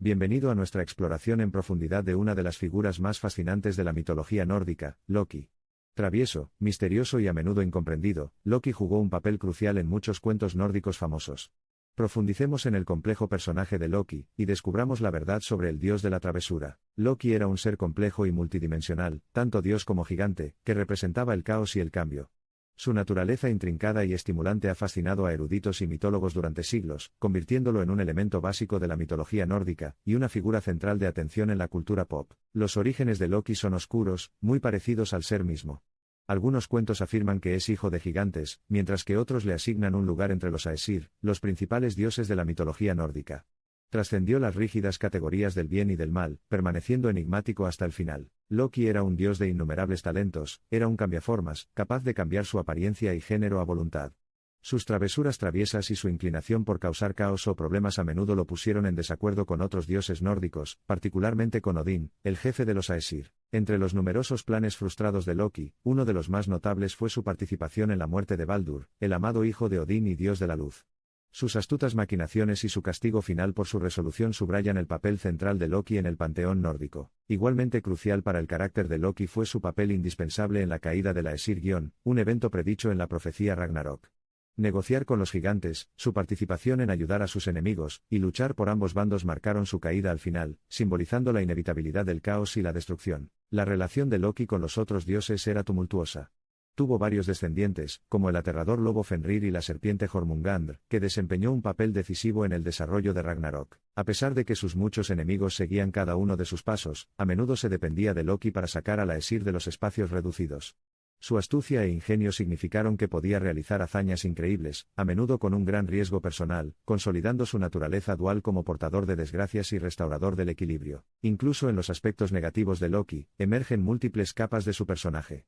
Bienvenido a nuestra exploración en profundidad de una de las figuras más fascinantes de la mitología nórdica, Loki. Travieso, misterioso y a menudo incomprendido, Loki jugó un papel crucial en muchos cuentos nórdicos famosos. Profundicemos en el complejo personaje de Loki, y descubramos la verdad sobre el dios de la travesura. Loki era un ser complejo y multidimensional, tanto dios como gigante, que representaba el caos y el cambio. Su naturaleza intrincada y estimulante ha fascinado a eruditos y mitólogos durante siglos, convirtiéndolo en un elemento básico de la mitología nórdica, y una figura central de atención en la cultura pop. Los orígenes de Loki son oscuros, muy parecidos al ser mismo. Algunos cuentos afirman que es hijo de gigantes, mientras que otros le asignan un lugar entre los Aesir, los principales dioses de la mitología nórdica. Trascendió las rígidas categorías del bien y del mal, permaneciendo enigmático hasta el final. Loki era un dios de innumerables talentos, era un cambiaformas, capaz de cambiar su apariencia y género a voluntad. Sus travesuras traviesas y su inclinación por causar caos o problemas a menudo lo pusieron en desacuerdo con otros dioses nórdicos, particularmente con Odín, el jefe de los Aesir. Entre los numerosos planes frustrados de Loki, uno de los más notables fue su participación en la muerte de Baldur, el amado hijo de Odín y dios de la luz. Sus astutas maquinaciones y su castigo final por su resolución subrayan el papel central de Loki en el panteón nórdico. Igualmente crucial para el carácter de Loki fue su papel indispensable en la caída de la Aesir, un evento predicho en la profecía Ragnarok. Negociar con los gigantes, su participación en ayudar a sus enemigos, y luchar por ambos bandos marcaron su caída al final, simbolizando la inevitabilidad del caos y la destrucción. La relación de Loki con los otros dioses era tumultuosa. Tuvo varios descendientes, como el aterrador lobo Fenrir y la serpiente Jormungandr, que desempeñó un papel decisivo en el desarrollo de Ragnarok. A pesar de que sus muchos enemigos seguían cada uno de sus pasos, a menudo se dependía de Loki para sacar a la Aesir de los espacios reducidos. Su astucia e ingenio significaron que podía realizar hazañas increíbles, a menudo con un gran riesgo personal, consolidando su naturaleza dual como portador de desgracias y restaurador del equilibrio. Incluso en los aspectos negativos de Loki, emergen múltiples capas de su personaje.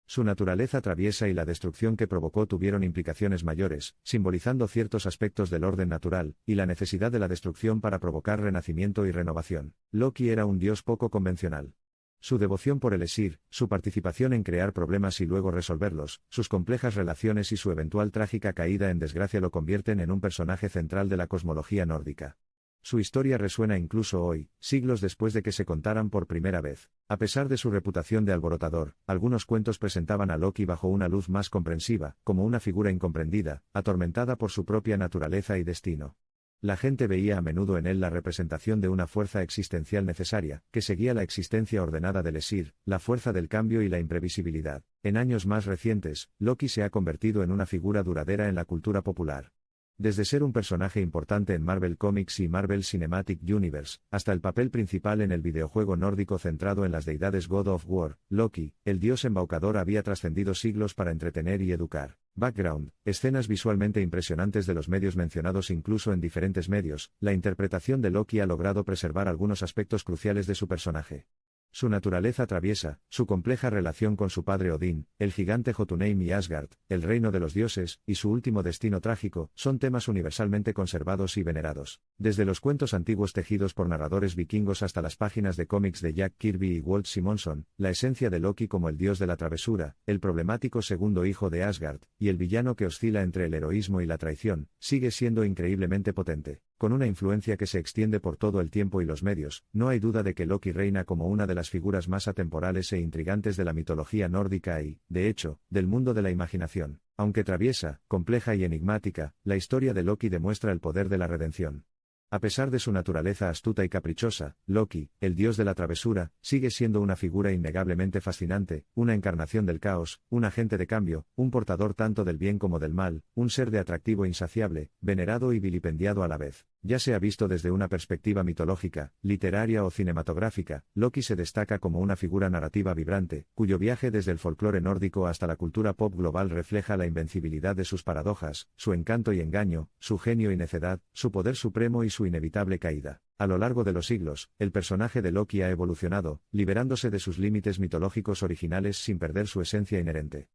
Su naturaleza traviesa y la destrucción que provocó tuvieron implicaciones mayores, simbolizando ciertos aspectos del orden natural, y la necesidad de la destrucción para provocar renacimiento y renovación. Loki era un dios poco convencional. Su devoción por el Aesir, su participación en crear problemas y luego resolverlos, sus complejas relaciones y su eventual trágica caída en desgracia lo convierten en un personaje central de la cosmología nórdica. Su historia resuena incluso hoy, siglos después de que se contaran por primera vez. A pesar de su reputación de alborotador, algunos cuentos presentaban a Loki bajo una luz más comprensiva, como una figura incomprendida, atormentada por su propia naturaleza y destino. La gente veía a menudo en él la representación de una fuerza existencial necesaria, que seguía la existencia ordenada del Aesir, la fuerza del cambio y la imprevisibilidad. En años más recientes, Loki se ha convertido en una figura duradera en la cultura popular. Desde ser un personaje importante en Marvel Comics y Marvel Cinematic Universe, hasta el papel principal en el videojuego nórdico centrado en las deidades God of War, Loki, el dios embaucador había trascendido siglos para entretener y educar. Background, escenas visualmente impresionantes de los medios mencionados incluso en diferentes medios, la interpretación de Loki ha logrado preservar algunos aspectos cruciales de su personaje. Su naturaleza traviesa, su compleja relación con su padre Odín, el gigante Jotunheim y Asgard, el reino de los dioses, y su último destino trágico, son temas universalmente conservados y venerados. Desde los cuentos antiguos tejidos por narradores vikingos hasta las páginas de cómics de Jack Kirby y Walt Simonson, la esencia de Loki como el dios de la travesura, el problemático segundo hijo de Asgard, y el villano que oscila entre el heroísmo y la traición, sigue siendo increíblemente potente. Con una influencia que se extiende por todo el tiempo y los medios, no hay duda de que Loki reina como una de las figuras más atemporales e intrigantes de la mitología nórdica y, de hecho, del mundo de la imaginación. Aunque traviesa, compleja y enigmática, la historia de Loki demuestra el poder de la redención. A pesar de su naturaleza astuta y caprichosa, Loki, el dios de la travesura, sigue siendo una figura innegablemente fascinante, una encarnación del caos, un agente de cambio, un portador tanto del bien como del mal, un ser de atractivo insaciable, venerado y vilipendiado a la vez. Ya sea visto desde una perspectiva mitológica, literaria o cinematográfica, Loki se destaca como una figura narrativa vibrante, cuyo viaje desde el folclore nórdico hasta la cultura pop global refleja la invencibilidad de sus paradojas, su encanto y engaño, su genio y necedad, su poder supremo y su inevitable caída. A lo largo de los siglos, el personaje de Loki ha evolucionado, liberándose de sus límites mitológicos originales sin perder su esencia inherente.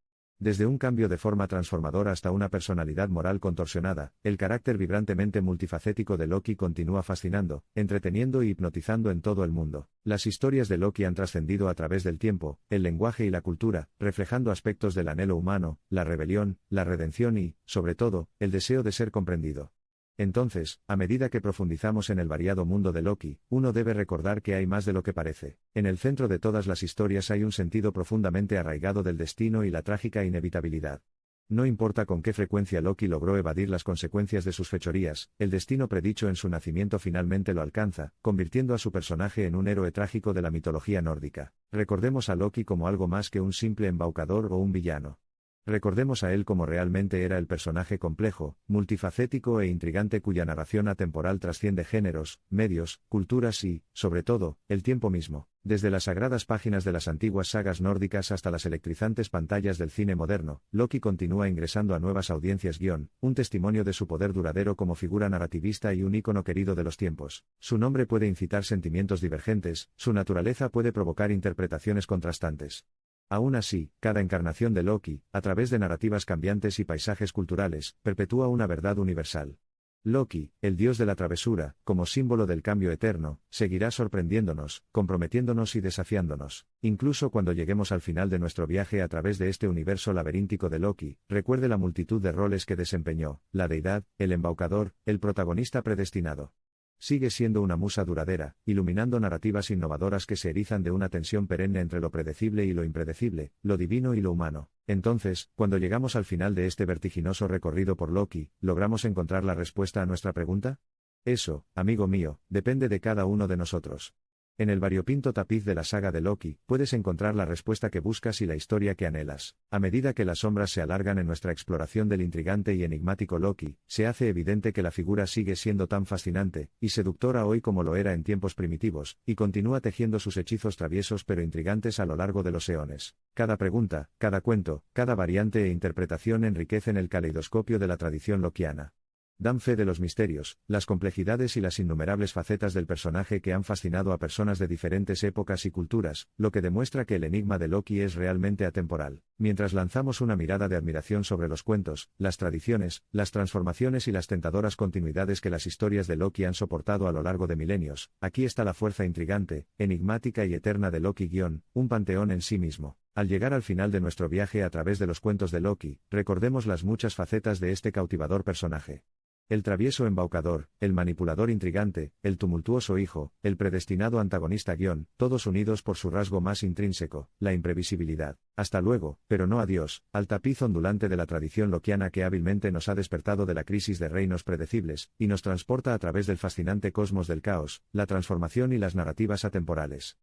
Desde un cambio de forma transformadora hasta una personalidad moral contorsionada, el carácter vibrantemente multifacético de Loki continúa fascinando, entreteniendo y hipnotizando en todo el mundo. Las historias de Loki han trascendido a través del tiempo, el lenguaje y la cultura, reflejando aspectos del anhelo humano, la rebelión, la redención y, sobre todo, el deseo de ser comprendido. Entonces, a medida que profundizamos en el variado mundo de Loki, uno debe recordar que hay más de lo que parece. En el centro de todas las historias hay un sentido profundamente arraigado del destino y la trágica inevitabilidad. No importa con qué frecuencia Loki logró evadir las consecuencias de sus fechorías, el destino predicho en su nacimiento finalmente lo alcanza, convirtiendo a su personaje en un héroe trágico de la mitología nórdica. Recordemos a Loki como algo más que un simple embaucador o un villano. Recordemos a él como realmente era el personaje complejo, multifacético e intrigante cuya narración atemporal trasciende géneros, medios, culturas y, sobre todo, el tiempo mismo. Desde las sagradas páginas de las antiguas sagas nórdicas hasta las electrizantes pantallas del cine moderno, Loki continúa ingresando a nuevas audiencias. Un testimonio de su poder duradero como figura narrativista y un ícono querido de los tiempos. Su nombre puede incitar sentimientos divergentes, su naturaleza puede provocar interpretaciones contrastantes. Aún así, cada encarnación de Loki, a través de narrativas cambiantes y paisajes culturales, perpetúa una verdad universal. Loki, el dios de la travesura, como símbolo del cambio eterno, seguirá sorprendiéndonos, comprometiéndonos y desafiándonos. Incluso cuando lleguemos al final de nuestro viaje a través de este universo laberíntico de Loki, recuerde la multitud de roles que desempeñó: la deidad, el embaucador, el protagonista predestinado. Sigue siendo una musa duradera, iluminando narrativas innovadoras que se erizan de una tensión perenne entre lo predecible y lo impredecible, lo divino y lo humano. Entonces, cuando llegamos al final de este vertiginoso recorrido por Loki, ¿logramos encontrar la respuesta a nuestra pregunta? Eso, amigo mío, depende de cada uno de nosotros. En el variopinto tapiz de la saga de Loki, puedes encontrar la respuesta que buscas y la historia que anhelas. A medida que las sombras se alargan en nuestra exploración del intrigante y enigmático Loki, se hace evidente que la figura sigue siendo tan fascinante y seductora hoy como lo era en tiempos primitivos, y continúa tejiendo sus hechizos traviesos pero intrigantes a lo largo de los eones. Cada pregunta, cada cuento, cada variante e interpretación enriquecen el caleidoscopio de la tradición lokiana. Dan fe de los misterios, las complejidades y las innumerables facetas del personaje que han fascinado a personas de diferentes épocas y culturas, lo que demuestra que el enigma de Loki es realmente atemporal. Mientras lanzamos una mirada de admiración sobre los cuentos, las tradiciones, las transformaciones y las tentadoras continuidades que las historias de Loki han soportado a lo largo de milenios, aquí está la fuerza intrigante, enigmática y eterna de Loki — un panteón en sí mismo. Al llegar al final de nuestro viaje a través de los cuentos de Loki, recordemos las muchas facetas de este cautivador personaje. El travieso embaucador, el manipulador intrigante, el tumultuoso hijo, el predestinado antagonista — todos unidos por su rasgo más intrínseco, la imprevisibilidad. Hasta luego, pero no adiós, al tapiz ondulante de la tradición lokiana que hábilmente nos ha despertado de la crisis de reinos predecibles, y nos transporta a través del fascinante cosmos del caos, la transformación y las narrativas atemporales.